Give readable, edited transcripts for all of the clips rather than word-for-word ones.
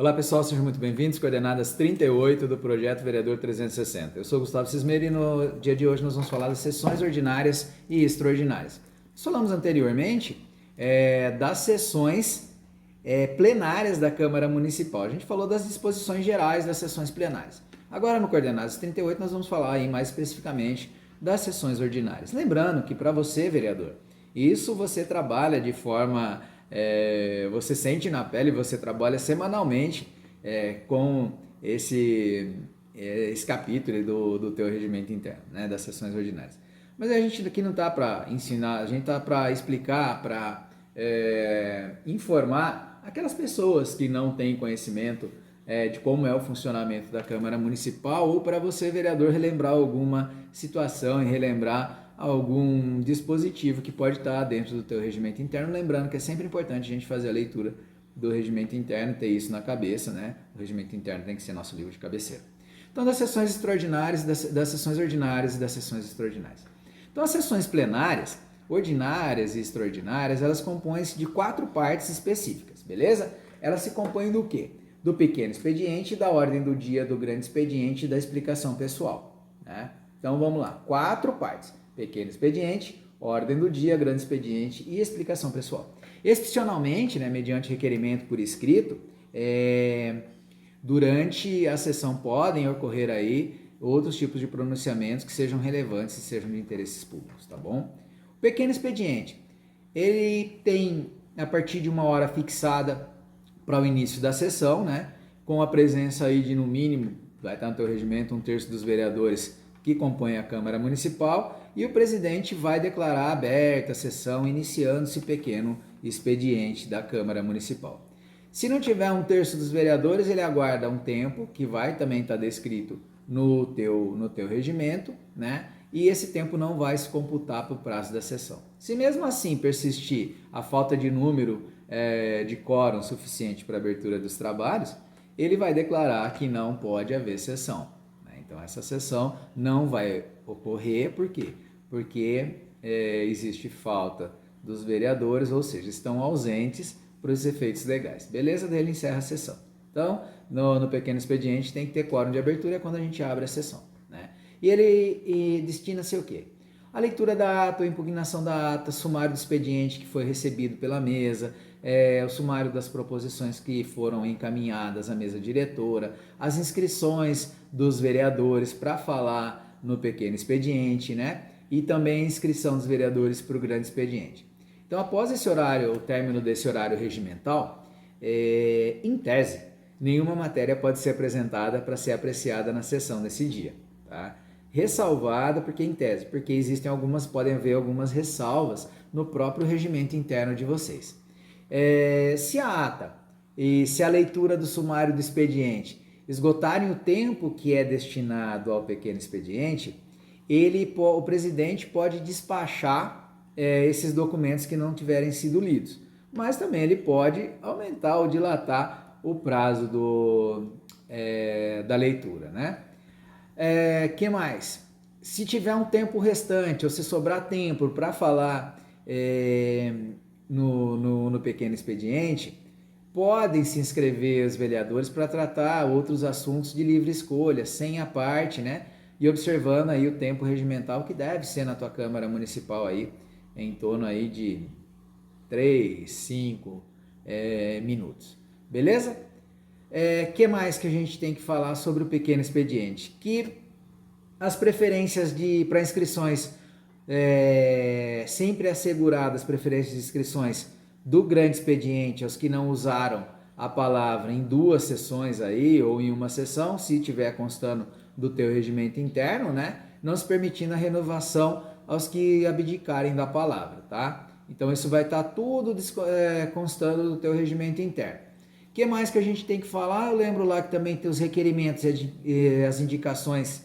Olá pessoal, sejam muito bem-vindos, coordenadas 38 do Projeto Vereador 360. Eu sou Gustavo Cismeiro e no dia de hoje nós vamos falar das sessões ordinárias e extraordinárias. Nós falamos anteriormente das sessões plenárias da Câmara Municipal. A gente falou das disposições gerais das sessões plenárias. Agora no Coordenadas 38 nós vamos falar aí mais especificamente das sessões ordinárias. Lembrando que para você, vereador, isso você trabalha de forma... você sente na pele, você trabalha semanalmente com esse capítulo do teu regimento interno, né, das sessões ordinárias. Mas a gente aqui não está para ensinar, a gente está para explicar, para informar aquelas pessoas que não têm conhecimento de como é o funcionamento da Câmara Municipal, ou para você, vereador, relembrar alguma situação e relembrar algum dispositivo que pode estar dentro do teu regimento interno, lembrando que é sempre importante a gente fazer a leitura do regimento interno, ter isso na cabeça, né? O regimento interno tem que ser nosso livro de cabeceira. Então, das sessões extraordinárias, das sessões ordinárias e das sessões extraordinárias. Então, as sessões plenárias, ordinárias e extraordinárias, elas compõem-se de 4 partes específicas, beleza? Elas se compõem do quê? Do pequeno expediente, da ordem do dia, do grande expediente e da explicação pessoal, né? Então, vamos lá, 4 partes. Pequeno expediente, ordem do dia, grande expediente e explicação pessoal. Excepcionalmente, né, mediante requerimento por escrito, durante a sessão podem ocorrer aí outros tipos de pronunciamentos que sejam relevantes e sejam de interesses públicos, tá bom? O pequeno expediente, ele tem a partir de uma hora fixada para o início da sessão, né, com a presença aí de no mínimo, vai estar no teu regimento, 1/3 dos vereadores que compõem a Câmara Municipal, e o presidente vai declarar aberta a sessão, iniciando-se pequeno expediente da Câmara Municipal. Se não tiver 1/3 dos vereadores, ele aguarda um tempo, que vai também estar descrito no teu regimento, né? E esse tempo não vai se computar para o prazo da sessão. Se mesmo assim persistir a falta de número de quórum suficiente para a abertura dos trabalhos, ele vai declarar que não pode haver sessão. Então, essa sessão não vai ocorrer, por quê? Porque existe falta dos vereadores, ou seja, estão ausentes para os efeitos legais. Beleza? Daí ele encerra a sessão. Então, no pequeno expediente tem que ter quórum de abertura, é quando a gente abre a sessão, né? E ele destina-se ao quê? A leitura da ata, a impugnação da ata, sumário do expediente que foi recebido pela mesa, o sumário das proposições que foram encaminhadas à mesa diretora, as inscrições dos vereadores para falar no pequeno expediente, né? E também a inscrição dos vereadores para o grande expediente. Então, após esse horário, o término desse horário regimental, em tese, nenhuma matéria pode ser apresentada para ser apreciada na sessão desse dia, tá? Ressalvada porque em tese, porque podem haver algumas ressalvas no próprio regimento interno de vocês. Se a ata e se a leitura do sumário do expediente esgotarem o tempo que é destinado ao pequeno expediente, o presidente pode despachar esses documentos que não tiverem sido lidos. Mas também ele pode aumentar ou dilatar o prazo da leitura, né? Que mais? Se tiver um tempo restante ou se sobrar tempo para falar no pequeno expediente, podem se inscrever os vereadores para tratar outros assuntos de livre escolha, sem a parte, né? E observando aí o tempo regimental que deve ser na tua Câmara Municipal aí, em torno aí de 3, 5 minutos. Beleza? Que mais que a gente tem que falar sobre o pequeno expediente? Que as preferências para inscrições, sempre asseguradas, preferências de inscrições do grande expediente aos que não usaram a palavra em 2 sessões aí, ou em uma sessão, se tiver constando do teu regimento interno, né? Não se permitindo a renovação aos que abdicarem da palavra, tá? Então isso vai estar tudo constando do teu regimento interno. O que mais que a gente tem que falar? Eu lembro lá que também tem os requerimentos e as indicações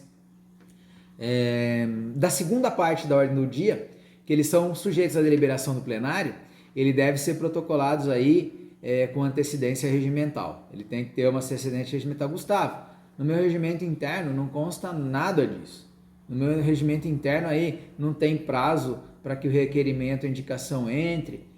da segunda parte da ordem do dia, que eles são sujeitos à deliberação do plenário. Ele deve ser protocolados aí com antecedência regimental. Ele tem que ter uma antecedência regimental. Gustavo, no meu regimento interno não consta nada disso. No meu regimento interno aí não tem prazo para que o requerimento, a indicação entre.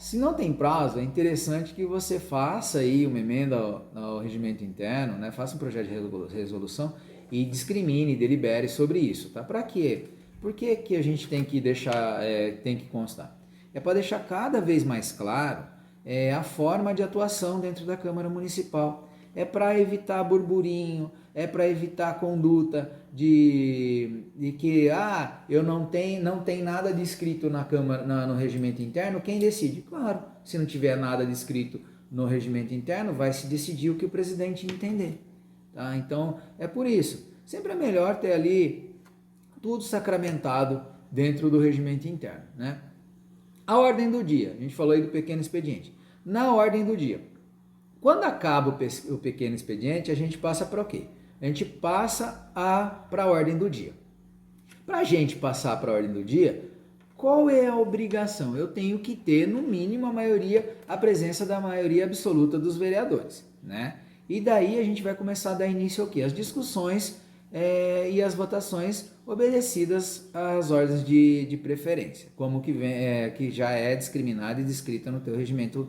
se não tem prazo, é interessante que você faça aí uma emenda ao regimento interno, né? Faça um projeto de resolução e discrimine, delibere sobre isso, tá? Para quê? Por que a gente tem que deixar, tem que constar? É para deixar cada vez mais claro a forma de atuação dentro da Câmara Municipal. É para evitar burburinho, é para evitar a conduta de que eu não tem nada descrito na Câmara, no regimento interno, quem decide? Claro, se não tiver nada descrito no regimento interno, vai se decidir o que o presidente entender. Tá? Então, é por isso. Sempre é melhor ter ali tudo sacramentado dentro do regimento interno, né? A ordem do dia, a gente falou aí do pequeno expediente. Na ordem do dia, quando acaba o pequeno expediente, a gente passa para o quê? A gente passa para a ordem do dia. Para a gente passar para a ordem do dia, qual é a obrigação? Eu tenho que ter, no mínimo, a presença da maioria absoluta dos vereadores, né? E daí a gente vai começar a dar início ao quê? As discussões e as votações obedecidas às ordens de preferência, como que já é discriminada e descrita no teu regimento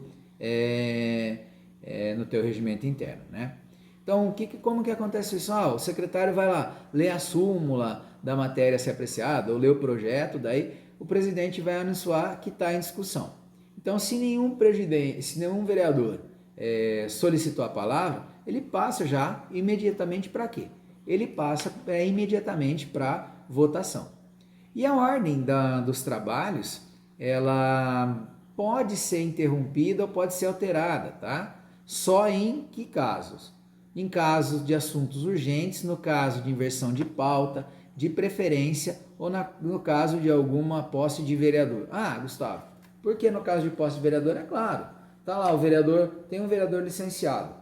no teu regimento interno, né? Então, como que acontece isso? O secretário vai lá, lê a súmula da matéria a ser apreciada, ou lê o projeto, daí o presidente vai anunciar que está em discussão. Então, se nenhum vereador solicitou a palavra, ele passa já imediatamente para quê? Ele passa imediatamente para votação. E a ordem dos trabalhos, ela pode ser interrompida ou pode ser alterada, tá? Só em que casos? Em casos de assuntos urgentes, no caso de inversão de pauta, de preferência ou no caso de alguma posse de vereador. Gustavo, por que no caso de posse de vereador? É claro, tá lá o vereador, tem um vereador licenciado.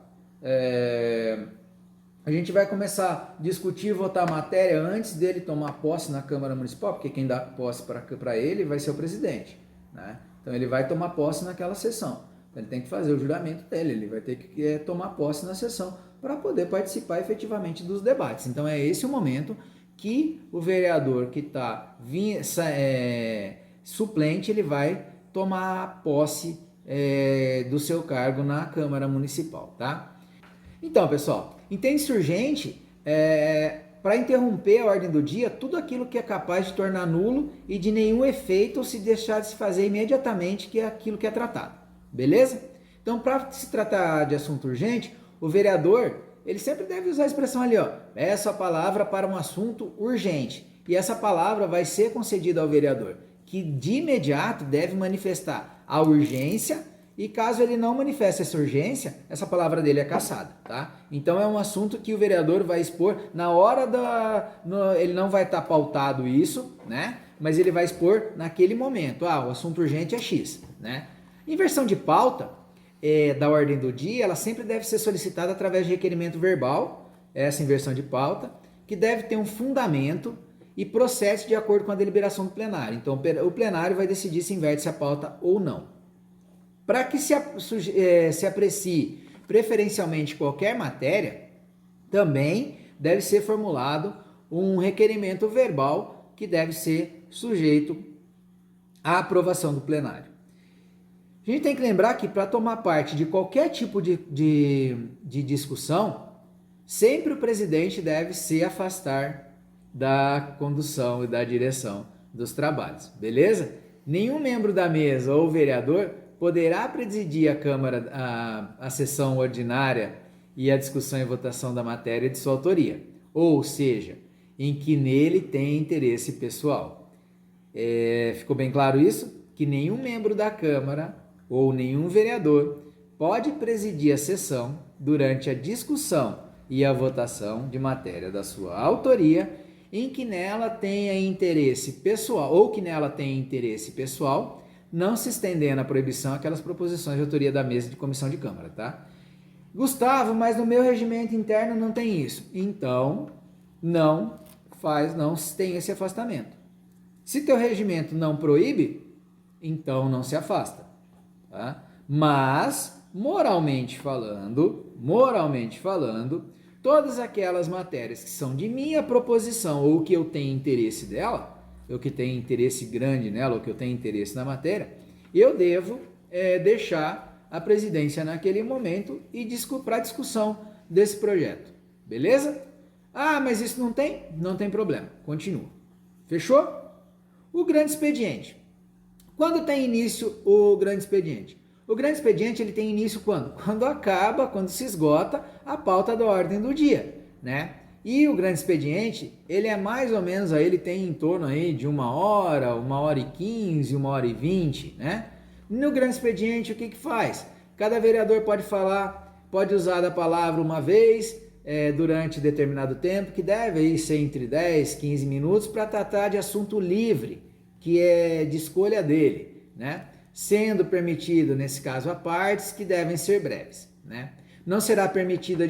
A gente vai começar a discutir e votar a matéria antes dele tomar posse na Câmara Municipal, porque quem dá posse para ele vai ser o presidente, né? Então ele vai tomar posse naquela sessão. Então, ele tem que fazer o juramento dele, ele vai ter que tomar posse na sessão para poder participar efetivamente dos debates. Então é esse o momento que o vereador que está suplente, ele vai tomar posse do seu cargo na Câmara Municipal, tá? Então, pessoal, entende-se urgente para interromper a ordem do dia tudo aquilo que é capaz de tornar nulo e de nenhum efeito ou se deixar de se fazer imediatamente que é aquilo que é tratado. Beleza? Então, para se tratar de assunto urgente, o vereador, ele sempre deve usar a expressão ali, peço a palavra para um assunto urgente. E essa palavra vai ser concedida ao vereador, que de imediato deve manifestar a urgência, e caso ele não manifeste essa urgência, essa palavra dele é cassada, tá? Então é um assunto que o vereador vai expor na hora ele não vai estar pautado isso, né? Mas ele vai expor naquele momento. O assunto urgente é X, né? Inversão de pauta da ordem do dia, ela sempre deve ser solicitada através de requerimento verbal, essa inversão de pauta, que deve ter um fundamento e processe de acordo com a deliberação do plenário. Então, o plenário vai decidir se inverte a pauta ou não. Para que se aprecie preferencialmente qualquer matéria, também deve ser formulado um requerimento verbal que deve ser sujeito à aprovação do plenário. A gente tem que lembrar que para tomar parte de qualquer tipo de discussão, sempre o presidente deve se afastar da condução e da direção dos trabalhos, beleza? Nenhum membro da mesa ou vereador poderá presidir a Câmara, a sessão ordinária e a discussão e votação da matéria de sua autoria, ou seja, em que nele tem interesse pessoal. Ficou bem claro isso? Que nenhum membro da Câmara ou nenhum vereador pode presidir a sessão durante a discussão e a votação de matéria da sua autoria em que nela tenha interesse pessoal ou que nela tenha interesse pessoal, não se estendendo a proibição aquelas proposições de autoria da mesa de comissão de Câmara, tá? Gustavo, mas no meu regimento interno não tem isso. Então, não tem esse afastamento. Se teu regimento não proíbe, então não se afasta, tá? Mas, moralmente falando, todas aquelas matérias que são de minha proposição ou que eu tenho interesse dela, ou que tenho interesse grande nela, ou que eu tenho interesse na matéria, eu devo deixar a presidência naquele momento e para discussão desse projeto. Beleza? Ah, mas isso não tem? Não tem problema. Continua. Fechou? O grande expediente. Quando tem início o grande expediente? O grande expediente ele tem início quando? Quando se esgota a pauta da ordem do dia, né? E o grande expediente, ele é mais ou menos, aí ele tem em torno aí de 1 hora, 1h15, 1h20, né? No grande expediente, o que faz? Cada vereador pode falar, pode usar da palavra uma vez, durante determinado tempo, que deve aí ser entre 10, 15 minutos, para tratar de assunto livre, que é de escolha dele, né? Sendo permitido, nesse caso, a partes que devem ser breves, né? Não será permitida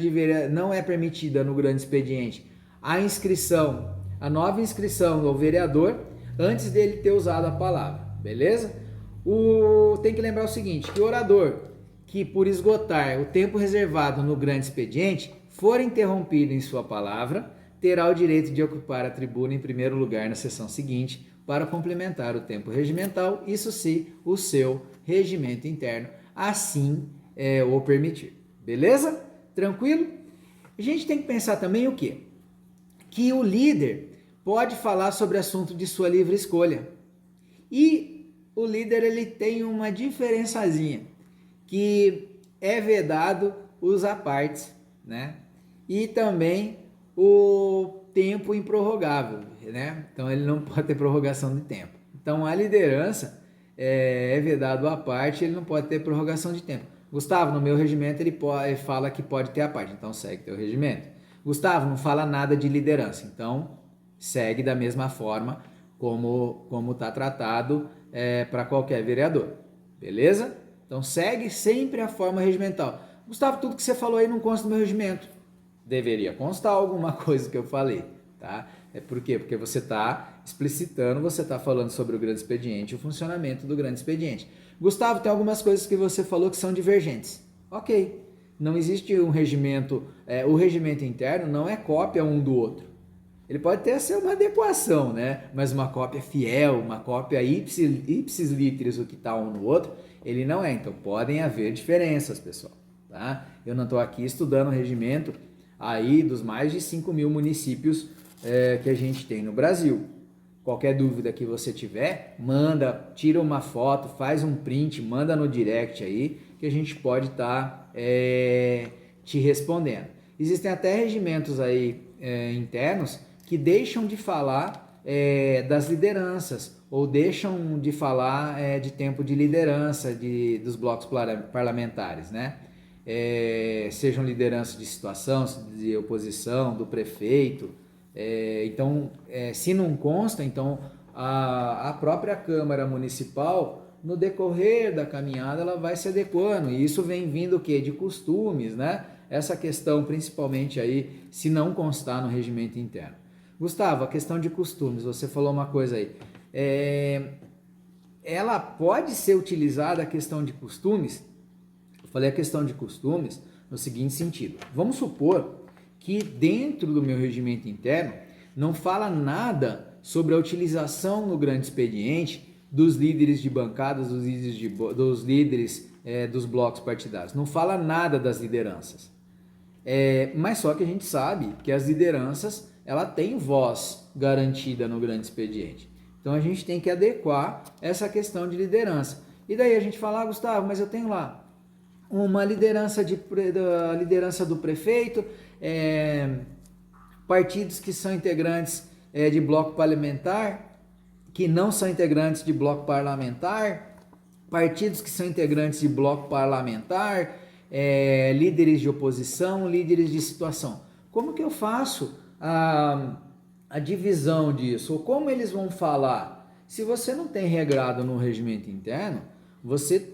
não é permitida no grande expediente a nova inscrição do vereador antes dele ter usado a palavra, beleza? Tem que lembrar o seguinte, que o orador que por esgotar o tempo reservado no grande expediente for interrompido em sua palavra, terá o direito de ocupar a tribuna em primeiro lugar na sessão seguinte para complementar o tempo regimental, isso se o seu regimento interno assim o permitir. Beleza? Tranquilo? A gente tem que pensar também o quê? Que o líder pode falar sobre assunto de sua livre escolha. E o líder ele tem uma diferençazinha, que é vedado os apartes, né? E também o tempo improrrogável, né? Então ele não pode ter prorrogação de tempo. Então a liderança é vedado a parte, ele não pode ter prorrogação de tempo. Gustavo, no meu regimento ele fala que pode ter a parte, então segue teu regimento. Gustavo, não fala nada de liderança, então segue da mesma forma como está tratado para qualquer vereador, beleza? Então segue sempre a forma regimental. Gustavo, tudo que você falou aí não consta no meu regimento. Deveria constar alguma coisa que eu falei, tá? Por quê? Porque você está explicitando, você está falando sobre o grande expediente e o funcionamento do grande expediente. Gustavo, tem algumas coisas que você falou que são divergentes. Ok, não existe um regimento, o regimento interno não é cópia um do outro. Ele pode até ser uma adequação, né? Mas uma cópia fiel, uma cópia ipsis literis, o que está um no outro, ele não é. Então podem haver diferenças, pessoal. Tá? Eu não estou aqui estudando o regimento aí dos mais de 5.000 municípios que a gente tem no Brasil. Qualquer dúvida que você tiver, manda, tira uma foto, faz um print, manda no direct aí, que a gente pode estar te respondendo. Existem até regimentos aí internos que deixam de falar das lideranças, ou deixam de falar de tempo de liderança dos blocos parlamentares, né? Sejam lideranças de situação, de oposição, do prefeito. Então, se não consta, então a própria Câmara Municipal, no decorrer da caminhada, ela vai se adequando, e isso vem vindo o quê? De costumes, né? Essa questão, principalmente aí, se não constar no regimento interno. Gustavo, a questão de costumes, você falou uma coisa aí. Ela pode ser utilizada, a questão de costumes? Eu falei a questão de costumes no seguinte sentido. Vamos supor que dentro do meu regimento interno não fala nada sobre a utilização no grande expediente dos líderes de bancadas, dos líderes dos blocos partidários. Não fala nada das lideranças. Mas só que a gente sabe que as lideranças ela tem voz garantida no grande expediente. Então a gente tem que adequar essa questão de liderança. E daí a gente fala, Gustavo, mas eu tenho lá uma liderança da liderança do prefeito, partidos que são integrantes de bloco parlamentar, que não são integrantes de bloco parlamentar, partidos que são integrantes de bloco parlamentar, líderes de oposição, líderes de situação. Como que eu faço a divisão disso? Ou como eles vão falar? Se você não tem regrado no regimento interno, você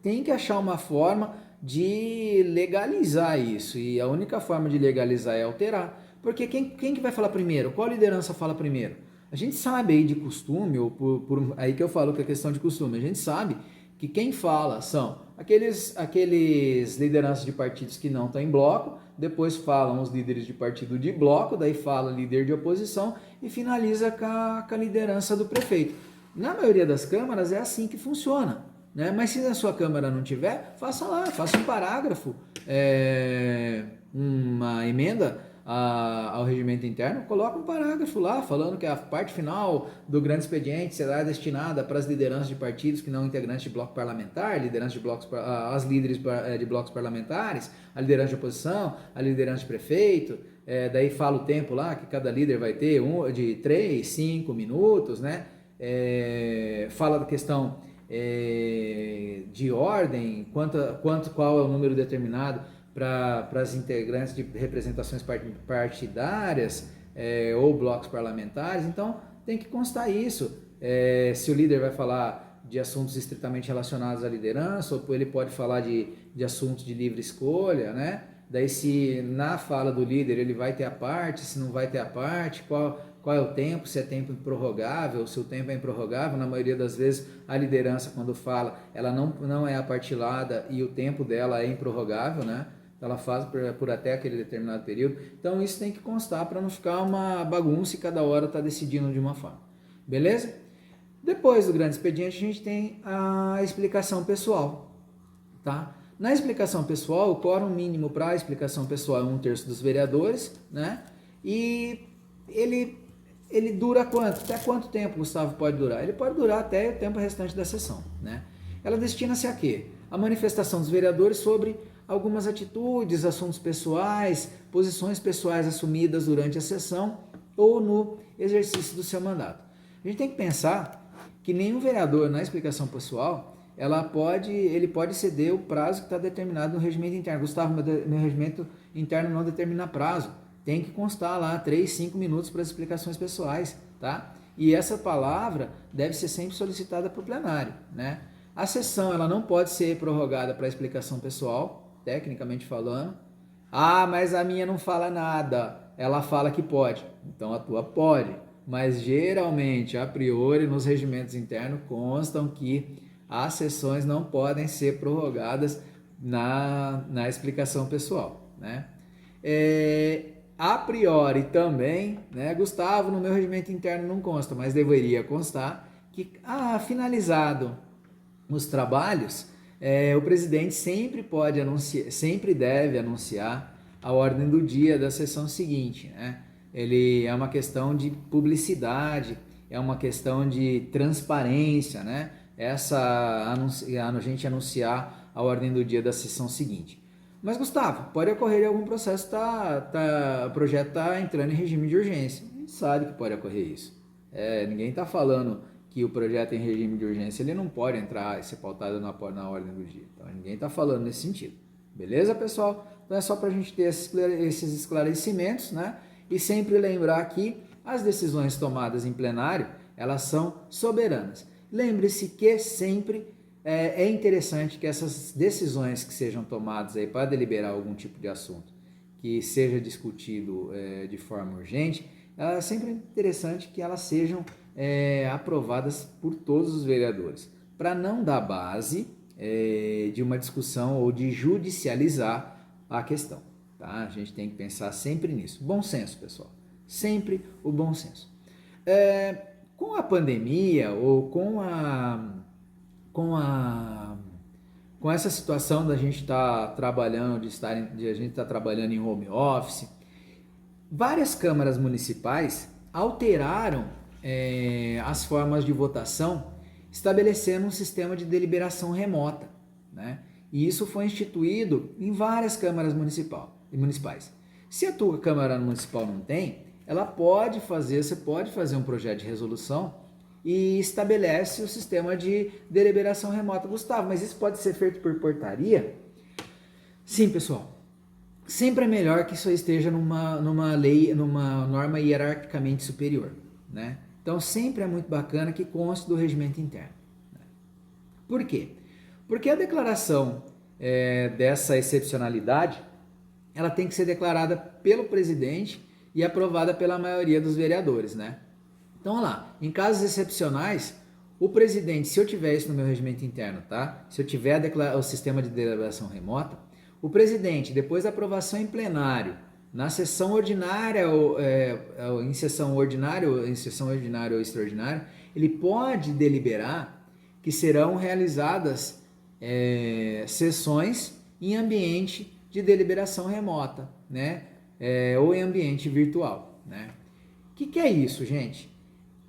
tem que achar uma forma de legalizar isso, e a única forma de legalizar é alterar, porque quem que vai falar primeiro? Qual liderança fala primeiro? A gente sabe aí de costume, ou aí que eu falo que é questão de costume, a gente sabe que quem fala são aqueles lideranças de partidos que não estão em bloco, depois falam os líderes de partido de bloco, daí fala líder de oposição e finaliza com a liderança do prefeito. Na maioria das câmaras é assim que funciona. né? Mas se na sua Câmara não tiver, faça lá, faça um parágrafo, uma emenda ao regimento interno, coloca um parágrafo lá falando que a parte final do grande expediente será destinada para as lideranças de partidos que não integrantes de bloco parlamentar, lideranças de blocos, as líderes de blocos parlamentares, a liderança de oposição, a liderança de prefeito, daí fala o tempo lá que cada líder vai ter de 3, 5 minutos, né? Fala da questão de ordem, qual é o número determinado para as integrantes de representações partidárias ou blocos parlamentares. Então tem que constar isso. Se o líder vai falar de assuntos estritamente relacionados à liderança, ou ele pode falar de assuntos de livre escolha, né? Daí se na fala do líder ele vai ter a parte, se não vai ter a parte, qual é o tempo, se é tempo prorrogável, se o tempo é improrrogável. Na maioria das vezes a liderança, quando fala, ela não é apartilada e o tempo dela é improrrogável, né? Ela faz por até aquele determinado período. Então isso tem que constar para não ficar uma bagunça e cada hora está decidindo de uma forma. Beleza? Depois do grande expediente a gente tem a explicação pessoal, tá? Na explicação pessoal, o quórum mínimo para a explicação pessoal é 1/3 dos vereadores, né? E ele dura quanto? Até quanto tempo, Gustavo, pode durar? Ele pode durar até o tempo restante da sessão, né? Ela destina-se a quê? A manifestação dos vereadores sobre algumas atitudes, assuntos pessoais, posições pessoais assumidas durante a sessão ou no exercício do seu mandato. A gente tem que pensar que nenhum vereador, na explicação pessoal, ele pode ceder o prazo que está determinado no regimento interno. Gustavo, meu regimento interno não determina prazo. Tem que constar lá 3, 5 minutos para as explicações pessoais, tá? E essa palavra deve ser sempre solicitada para o plenário, né? A sessão ela não pode ser prorrogada para explicação pessoal, tecnicamente falando. Ah, mas a minha não fala nada. Ela fala que pode. Então a tua pode. Mas geralmente, a priori, nos regimentos internos constam que as sessões não podem ser prorrogadas na explicação pessoal, né? A priori também, né, Gustavo, no meu regimento interno não consta, mas deveria constar que, finalizado os trabalhos, o presidente sempre deve anunciar a ordem do dia da sessão seguinte, né? Ele é uma questão de publicidade, é uma questão de transparência, né? A gente anunciar a ordem do dia da sessão seguinte. Mas, Gustavo, pode ocorrer algum processo, o projeto está entrando em regime de urgência. A gente sabe que pode ocorrer isso. Ninguém está falando que o projeto em regime de urgência ele não pode entrar e ser pautado na ordem do dia. Então, ninguém está falando nesse sentido. Beleza, pessoal? Então, é só para a gente ter esses esclarecimentos, né? E sempre lembrar que as decisões tomadas em plenário, elas são soberanas. Lembre-se que sempre é interessante que essas decisões que sejam tomadas aí para deliberar algum tipo de assunto que seja discutido de forma urgente, é sempre interessante que elas sejam aprovadas por todos os vereadores, para não dar base de uma discussão ou de judicializar a questão. Tá? A gente tem que pensar sempre nisso. Bom senso, pessoal. Sempre o bom senso. Com a pandemia ou com essa situação da gente estar trabalhando, de a gente estar trabalhando em home office, várias câmaras municipais alteraram as formas de votação, estabelecendo um sistema de deliberação remota, né? E isso foi instituído em várias câmaras municipais. Se a tua Câmara Municipal não tem, você pode fazer um projeto de resolução e estabelece o sistema de deliberação remota. Gustavo, mas isso pode ser feito por portaria? Sim, pessoal. Sempre é melhor que isso esteja numa lei, numa norma hierarquicamente superior, né? Então sempre é muito bacana que conste do regimento interno. Né? Por quê? Porque a declaração dessa excepcionalidade, ela tem que ser declarada pelo presidente e aprovada pela maioria dos vereadores, né? Então, olha lá, em casos excepcionais, o presidente, se eu tiver isso no meu regimento interno, tá? Se eu tiver o sistema de deliberação remota, o presidente, depois da aprovação em plenário, na sessão ordinária ou em sessão ordinária ou extraordinária, ele pode deliberar que serão realizadas sessões em ambiente de deliberação remota, né? Ou em ambiente virtual, né? O que é isso, gente?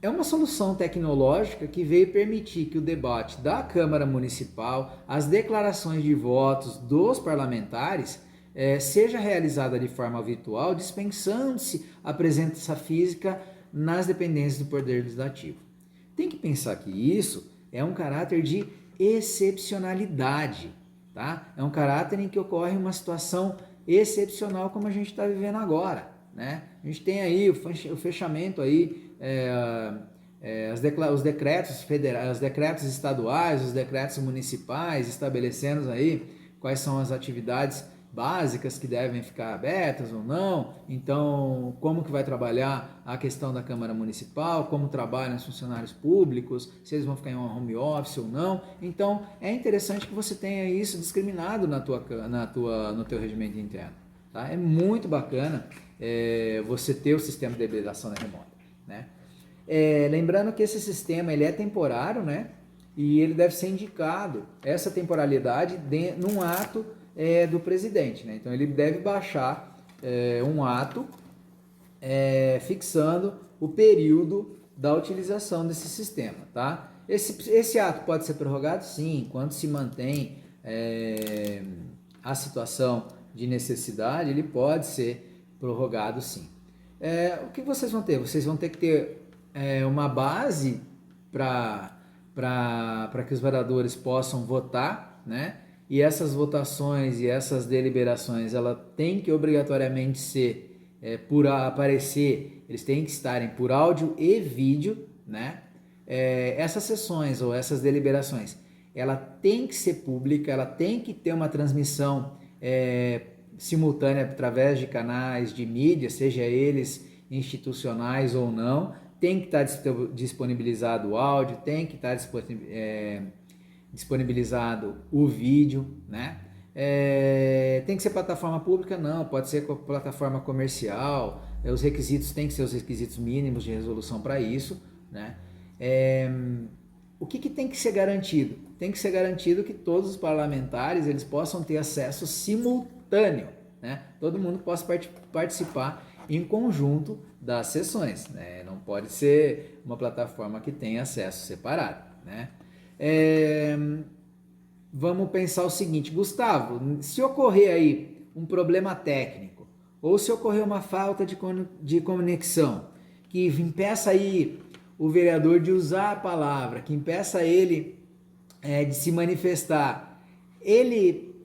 É uma solução tecnológica que veio permitir que o debate da Câmara Municipal, as declarações de votos dos parlamentares, seja realizada de forma virtual, dispensando-se a presença física nas dependências do Poder Legislativo. Tem que pensar que isso é um caráter de excepcionalidade, tá? É um caráter em que ocorre uma situação excepcional como a gente está vivendo agora, né? A gente tem aí o fechamento aí, os decretos federais, os decretos estaduais, os decretos municipais, estabelecendo aí quais são as atividades básicas que devem ficar abertas ou não. Então, como que vai trabalhar a questão da Câmara Municipal, como trabalham os funcionários públicos, se eles vão ficar em um home office ou não. Então, é interessante que você tenha isso discriminado no teu regimento interno. Tá? É muito bacana você ter o sistema de deliberação remota, né? Lembrando que esse sistema ele é temporário, né? E ele deve ser indicado, essa temporalidade, num ato do presidente, né? Então ele deve baixar um ato fixando o período da utilização desse sistema, tá? Esse ato pode ser prorrogado? Sim, enquanto se mantém a situação de necessidade, ele pode ser prorrogado sim. O que vocês vão ter? Vocês vão ter que ter uma base para que os vereadores possam votar, né? E essas votações e essas deliberações, ela tem que obrigatoriamente ser por aparecer, eles têm que estarem por áudio e vídeo, né? Essas sessões ou essas deliberações, ela tem que ser pública, ela tem que ter uma transmissão simultânea através de canais de mídia, seja eles institucionais ou não. Tem que estar disponibilizado o áudio, tem que estar disponibilizado o vídeo, né? Tem que ser plataforma pública? Não, pode ser plataforma comercial. Os requisitos têm que ser os requisitos mínimos de resolução para isso, né? O que tem que ser garantido? Tem que ser garantido que todos os parlamentares eles possam ter acesso simultâneo, né? Todo mundo possa participar em conjunto das sessões, né? Não pode ser uma plataforma que tenha acesso separado, né? Vamos pensar o seguinte, Gustavo, se ocorrer aí um problema técnico ou se ocorrer uma falta de conexão que impeça aí o vereador de usar a palavra, que impeça ele de se manifestar, ele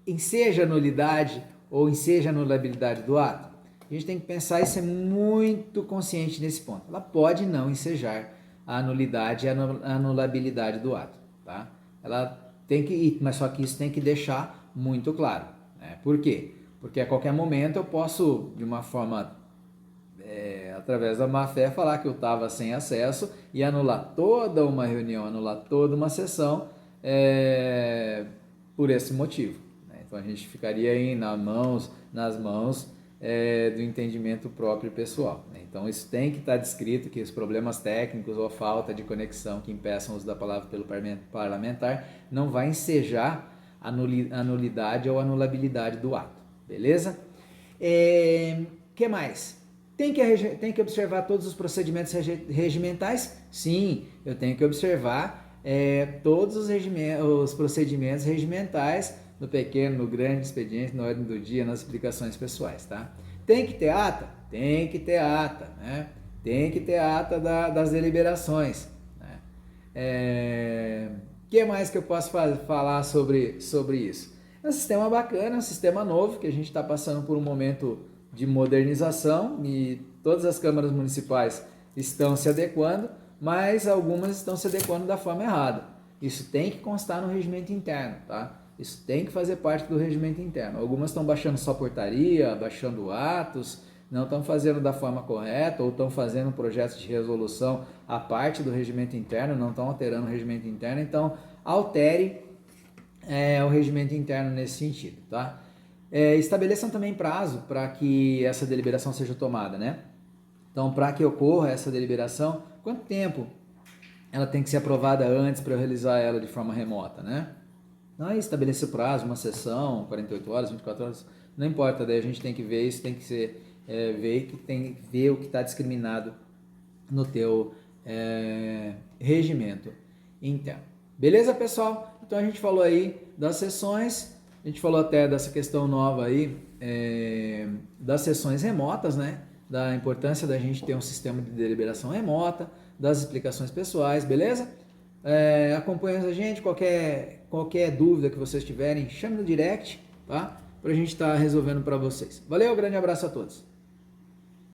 enseja a nulidade ou enseja a anulabilidade do ato? A gente tem que pensar e ser muito consciente nesse ponto. Ela pode não ensejar a nulidade e a anulabilidade do ato, tá? Ela tem que ir, mas só que isso tem que deixar muito claro, né? Por quê? Porque a qualquer momento eu posso, de uma forma através da má-fé, falar que eu estava sem acesso e anular toda uma reunião, anular toda uma sessão por esse motivo, né? Então a gente ficaria aí nas mãos do entendimento próprio e pessoal, né? Então isso tem que estar descrito, que os problemas técnicos ou falta de conexão que impeçam o uso da palavra pelo parlamentar não vai ensejar a nulidade ou anulabilidade do ato, beleza? Que mais? Tem que observar todos os procedimentos regimentais? Sim, eu tenho que observar todos os procedimentos regimentais no pequeno, no grande expediente, na ordem do dia, nas explicações pessoais, tá? Tem que ter ata? Tem que ter ata, né? Tem que ter ata das deliberações, né? Que mais que eu posso falar sobre isso? É um sistema bacana, um sistema novo, que a gente está passando por um momento de modernização e todas as câmaras municipais estão se adequando, mas algumas estão se adequando da forma errada. Isso tem que constar no regimento interno, tá? Isso tem que fazer parte do regimento interno. Algumas estão baixando só portaria, baixando atos, não estão fazendo da forma correta ou estão fazendo projetos de resolução à parte do regimento interno, não estão alterando o regimento interno. Então, altere o regimento interno nesse sentido, tá? Estabeleçam também prazo para que essa deliberação seja tomada, né? Então, para que ocorra essa deliberação, quanto tempo ela tem que ser aprovada antes para eu realizar ela de forma remota, né? Não é estabelecer prazo, uma sessão, 48 horas, 24 horas, não importa, daí a gente tem que ver isso, tem que ser, tem que ver o que está discriminado no teu regimento interno. Beleza, pessoal? Então a gente falou aí das sessões, a gente falou até dessa questão nova aí, das sessões remotas, né? Da importância da gente ter um sistema de deliberação remota, das explicações pessoais, beleza? Acompanhe a gente, qualquer dúvida que vocês tiverem, chame no direct, tá? Pra gente estar resolvendo para vocês. Valeu, grande abraço a todos.